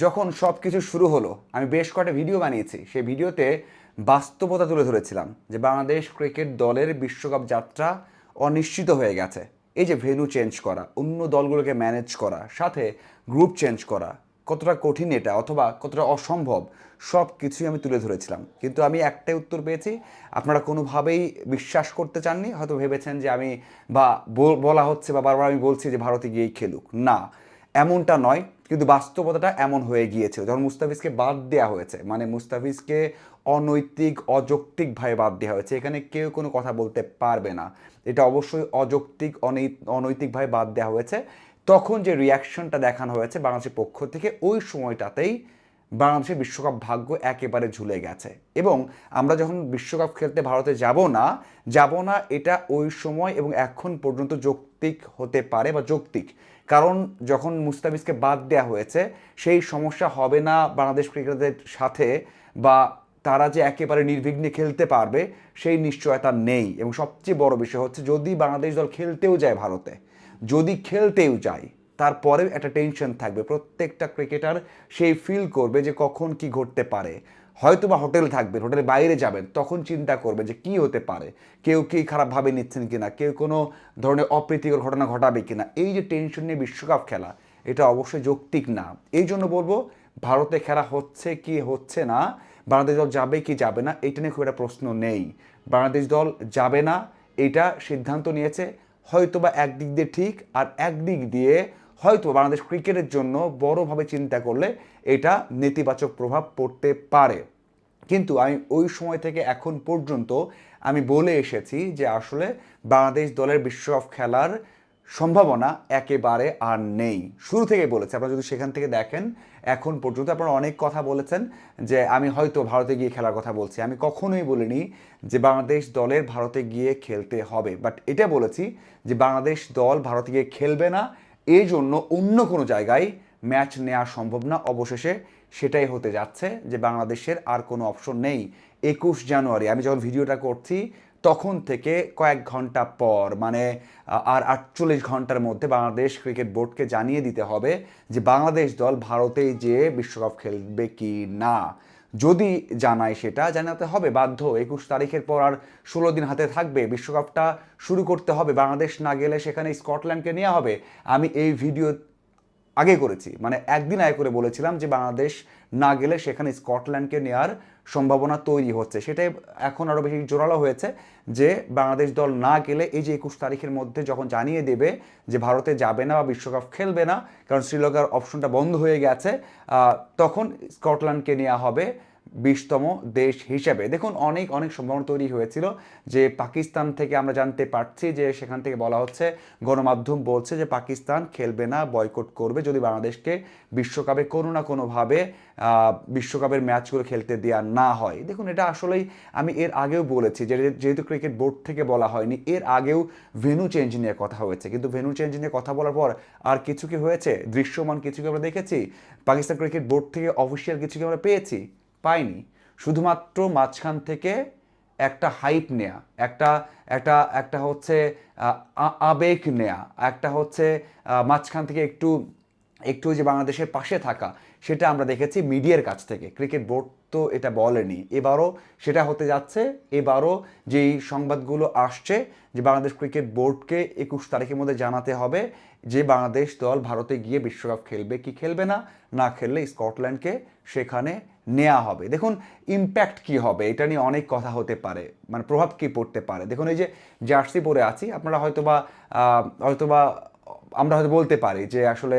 যখন সব কিছু শুরু হলো আমি বেশ কয়েকটা ভিডিও বানিয়েছি। সেই ভিডিওতে বাস্তবতা তুলে ধরেছিলাম যে বাংলাদেশ ক্রিকেট দলের বিশ্বকাপ যাত্রা অনিশ্চিত হয়ে গেছে। এই যে ভেন্যু চেঞ্জ করা, অন্য দলগুলোকে ম্যানেজ করা, সাথে গ্রুপ চেঞ্জ করা, কতটা কঠিন এটা অথবা কতটা অসম্ভব, সব কিছুই আমি তুলে ধরেছিলাম। কিন্তু আমি একটাই উত্তর পেয়েছি, আপনারা কোনোভাবেই বিশ্বাস করতে চাননি। হয়তো ভেবেছেন যে আমি বা বলা হচ্ছে বা বারবার আমি বলছি যে ভারতে গিয়েই খেলুক। না, এমনটা নয়। কিন্তু বাস্তবতাটা এমন হয়ে গিয়েছিল যখন মুস্তাফিজকে বাদ দেওয়া হয়েছে, মানে মুস্তাফিজকে অনৈতিক অযৌক্তিকভাবে বাদ দেওয়া হয়েছে। এখানে কেউ কোনো কথা বলতে পারবে না, এটা অবশ্যই অযৌক্তিক অনৈতিকভাবে বাদ দেওয়া হয়েছে। তখন যে রিয়াকশনটা দেখানো হয়েছে বাংলাদেশের পক্ষ থেকে, ওই সময়টাতেই বাংলাদেশের বিশ্বকাপ ভাগ্য একেবারে ঝুলে গেছে। এবং আমরা যখন বিশ্বকাপ খেলতে ভারতে যাব না এটা ওই সময় এবং এখন পর্যন্ত যৌক্তিক হতে পারে বা যৌক্তিক। কারণ যখন মুস্তাফিজকে বাদ দেওয়া হয়েছে, সেই সমস্যা হবে না বাংলাদেশ ক্রিকেটারদের সাথে, বা তারা যে একেবারে নির্বিঘ্নে খেলতে পারবে সেই নিশ্চয়তা নেই। এবং সবচেয়ে বড় বিষয় হচ্ছে, যদি বাংলাদেশ দল খেলতেও যায় ভারতে, যদি খেলতেও যায়, তারপরেও একটা টেনশন থাকবে। প্রত্যেকটা ক্রিকেটার সেই ফিল করবে যে কখন কি ঘটতে পারে। হয়তো বা হোটেল থাকবেন, হোটেলের বাইরে যাবেন, তখন চিন্তা করবে যে কি হতে পারে, কেউ কি খারাপভাবে নিচ্ছেন কিনা, কেউ কোনো ধরনের অপ্রীতিকর ঘটনা ঘটাবে কিনা। এই যে টেনশন নিয়ে বিশ্বকাপ খেলা, এটা অবশ্যই যৌক্তিক না। এই জন্য বলবো, ভারতে খেলা হচ্ছে কি হচ্ছে না, বাংলাদেশ দল যাবে কি যাবে না, এটা নিয়ে খুব একটা প্রশ্ন নেই। বাংলাদেশ দল যাবে না, এটা সিদ্ধান্ত নিয়েছে। হয়তোবা একদিক দিয়ে ঠিক, আর একদিক দিয়ে হয়তো বাংলাদেশ ক্রিকেটের জন্য বড়োভাবে চিন্তা করলে এটা নেতিবাচক প্রভাব পড়তে পারে। কিন্তু আমি ওই সময় থেকে এখন পর্যন্ত আমি বলে এসেছি যে আসলে বাংলাদেশ দলের বিশ্বকাপ খেলার সম্ভাবনা একেবারে আর নেই। শুরু থেকে বলেছে, আপনারা যদি সেখান থেকে দেখেন, এখন পর্যন্ত আপনারা অনেক কথা বলেছেন যে আমি হয়তো ভারতে গিয়ে খেলার কথা বলছি। আমি কখনোই বলিনি যে বাংলাদেশ দলের ভারতে গিয়ে খেলতে হবে, বাট এটা বলেছি যে বাংলাদেশ দল ভারতে গিয়ে খেলবে না, এই জন্য অন্য কোনো জায়গায় ম্যাচ নেওয়া সম্ভব না। অবশেষে সেটাই হতে যাচ্ছে যে বাংলাদেশের আর কোনো অপশন নেই। 21 জানুয়ারি আমি যখন ভিডিওটা করছি, তখন থেকে কয়েক ঘন্টা পর, মানে আর 48 ঘন্টার মধ্যে বাংলাদেশ ক্রিকেট বোর্ডকে জানিয়ে দিতে হবে যে বাংলাদেশ দল ভারতেই যেয়ে বিশ্বকাপ খেলবে কি না। যদি জানায়, সেটা জানাতে হবে বাধ্য। 21 তারিখের পর আর 16 দিন হাতে থাকবে, বিশ্বকাপটা শুরু করতে হবে। বাংলাদেশ না গেলে সেখানে স্কটল্যান্ডকে নেওয়া হবে। আমি এই ভিডিও আগে করেছি, মানে একদিন আগে করে বলেছিলাম যে বাংলাদেশ না গেলে সেখানে স্কটল্যান্ডকে নেওয়ার সম্ভাবনা তৈরি হচ্ছে। সেটাই এখন আরও বেশি জোরালো হয়েছে যে বাংলাদেশ দল না গেলে, এই যে 21 তারিখের মধ্যে যখন জানিয়ে দেবে যে ভারতে যাবে না বা বিশ্বকাপ খেলবে না, কারণ শ্রীলঙ্কার অপশনটা বন্ধ হয়ে গেছে, তখন স্কটল্যান্ডকে নেওয়া হবে 20তম দেশ হিসেবে। দেখুন, অনেক অনেক সম্ভাবনা তৈরি হয়েছিল যে পাকিস্তান থেকে আমরা জানতে পারছি যে সেখান থেকে বলা হচ্ছে, গণমাধ্যম বলছে যে পাকিস্তান খেলবে না, বয়কট করবে যদি বাংলাদেশকে বিশ্বকাপে কোনো না কোনোভাবে বিশ্বকাপের ম্যাচগুলো খেলতে দেওয়া না হয়। দেখুন, এটা আসলেই আমি এর আগেও বলেছি যে যেহেতু ক্রিকেট বোর্ড থেকে বলা হয়নি, এর আগেও ভেন্যু চেঞ্জ নিয়ে কথা হয়েছে। কিন্তু ভেন্যু চেঞ্জ নিয়ে কথা বলার পর আর কিছু কি হয়েছে? দৃশ্যমান কিছু কি আমরা দেখেছি? পাকিস্তান ক্রিকেট বোর্ড থেকে অফিসিয়াল কিছু কি আমরা পেয়েছি? পাইনি। শুধুমাত্র মাঝখান থেকে একটা হাইপ নেয়া, একটা একটা একটা হচ্ছে আবেগ নেয়া, একটা হচ্ছে মাঝখান থেকে একটু একটু যে বাংলাদেশের পাশে থাকা, সেটা আমরা দেখেছি মিডিয়ার কাছ থেকে। ক্রিকেট বোর্ড তো এটা বলেনি। এবারও সেটা হতে যাচ্ছে। এবারও যেই সংবাদগুলো আসছে যে বাংলাদেশ ক্রিকেট বোর্ডকে 21 তারিখের মধ্যে জানাতে হবে যে বাংলাদেশ দল ভারতে গিয়ে বিশ্বকাপ খেলবে কি খেলবে না, না খেললে স্কটল্যান্ডকে সেখানে নেওয়া হবে। দেখুন, ইম্প্যাক্ট কি হবে এটা নিয়ে অনেক কথা হতে পারে, মানে প্রভাব কি পড়তে পারে। দেখুন, এই যে জার্সি পরে আছি, আপনারা হয়তোবা হয়তোবা আমরা হয়তো বলতে পারি যে আসলে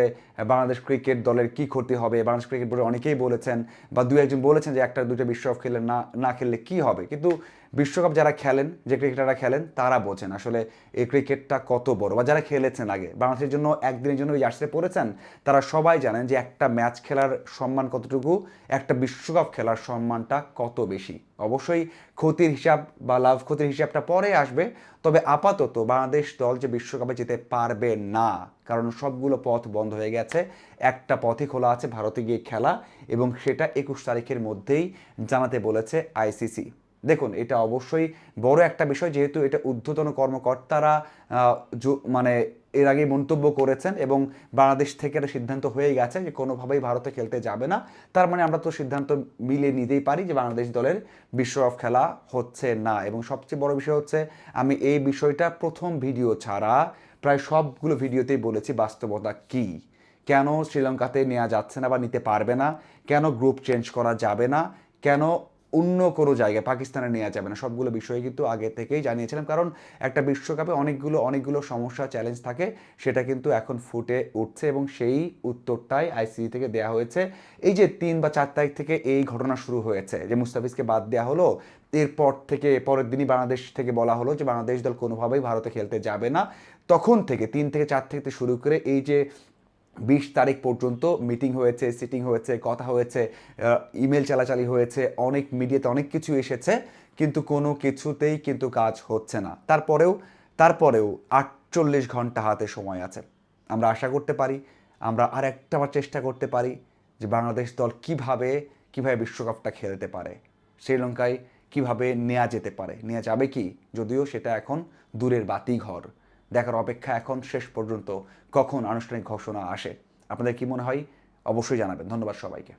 বাংলাদেশ ক্রিকেট দলের কি ক্ষতি হবে। বাংলাদেশ ক্রিকেট বোর্ডে অনেকেই বলেছেন বা দু একজন বলেছেন যে একটা দুটো বিশ্বকাপ খেলে না খেললে কি হবে। কিন্তু বিশ্বকাপ যারা খেলেন, যে ক্রিকেটাররা খেলেন, তারা বোঝেন আসলে এই ক্রিকেটটা কত বড়। বা যারা খেলেছেন আগে বাংলাদেশের জন্য একদিনের জন্য ওই জার্সিতে পড়েছেন, তারা সবাই জানেন যে একটা ম্যাচ খেলার সম্মান কতটুকু, একটা বিশ্বকাপ খেলার সম্মানটা কত বেশি। অবশ্যই ক্ষতির হিসাব বা লাভ ক্ষতির হিসাবটা পরে আসবে। তবে আপাতত বাংলাদেশ দল যে বিশ্বকাপে যেতে পারবে না, কারণ সবগুলো পথ বন্ধ হয়ে গেছে। একটা পথই খোলা আছে, ভারতে গিয়ে খেলা, এবং সেটা 21 তারিখের মধ্যেই জানাতে বলেছে আইসিসি। দেখুন, এটা অবশ্যই বড় একটা বিষয়, যেহেতু এটা ঊর্ধ্বতন কর্মকর্তারা মানে এর আগে মন্তব্য করেছেন এবং বাংলাদেশ থেকে একটা সিদ্ধান্ত হয়ে গেছে যে কোনোভাবেই ভারতে খেলতে যাবে না। তার মানে আমরা তো সিদ্ধান্ত মিলিয়ে নিতেই পারি যে বাংলাদেশ দলের বিশ্বকাপ খেলা হচ্ছে না। এবং সবচেয়ে বড় বিষয় হচ্ছে, আমি এই বিষয়টা প্রথম ভিডিও ছাড়া প্রায় সবগুলো ভিডিওতেই বলেছি বাস্তবতা কী, কেন শ্রীলঙ্কাতে নেওয়া যাচ্ছে না বা নিতে পারবে না, কেন গ্রুপ চেঞ্জ করা যাবে না, কেন অন্য কোনো জায়গায় পাকিস্তানে নেওয়া যাবে না, সবগুলো বিষয়ে কিন্তু আগে থেকেই জানিয়েছিলাম। কারণ একটা বিশ্বকাপে অনেকগুলো সমস্যা চ্যালেঞ্জ থাকে, সেটা কিন্তু এখন ফুটে উঠছে এবং সেই উত্তরটাই আইসিসি থেকে দেওয়া হয়েছে। এই যে 3 বা 4 তারিখ থেকে এই ঘটনা শুরু হয়েছে যে মুস্তাফিজকে বাদ দেওয়া হলো, এরপর থেকে পরের দিনই বাংলাদেশ থেকে বলা হলো যে বাংলাদেশ দল কোনোভাবেই ভারতে খেলতে যাবে না। তখন থেকে 3 থেকে 4 থেকে শুরু করে এই যে 20 তারিখ পর্যন্ত মিটিং হয়েছে, সিটিং হয়েছে, কথা হয়েছে, ইমেল চালাচালি হয়েছে, অনেক মিডিয়াতে অনেক কিছু এসেছে, কিন্তু কোনো কিছুতেই কিন্তু কাজ হচ্ছে না। তারপরেও 48 ঘন্টা হাতে সময় আছে। আমরা আশা করতে পারি, আমরা আর একটাবার চেষ্টা করতে পারি যে বাংলাদেশ দল কিভাবে বিশ্বকাপটা খেলতে পারে, শ্রীলঙ্কায় কিভাবে নেওয়া যেতে পারে, নেওয়া যাবে কি, যদিও সেটা এখন দূরের বাতিঘর। দেখার অপেক্ষা এখন শেষ পর্যন্ত কখন আনুষ্ঠানিক ঘোষণা আসে। আপনাদের কি মনে হয় অবশ্যই জানাবেন। ধন্যবাদ সবাইকে।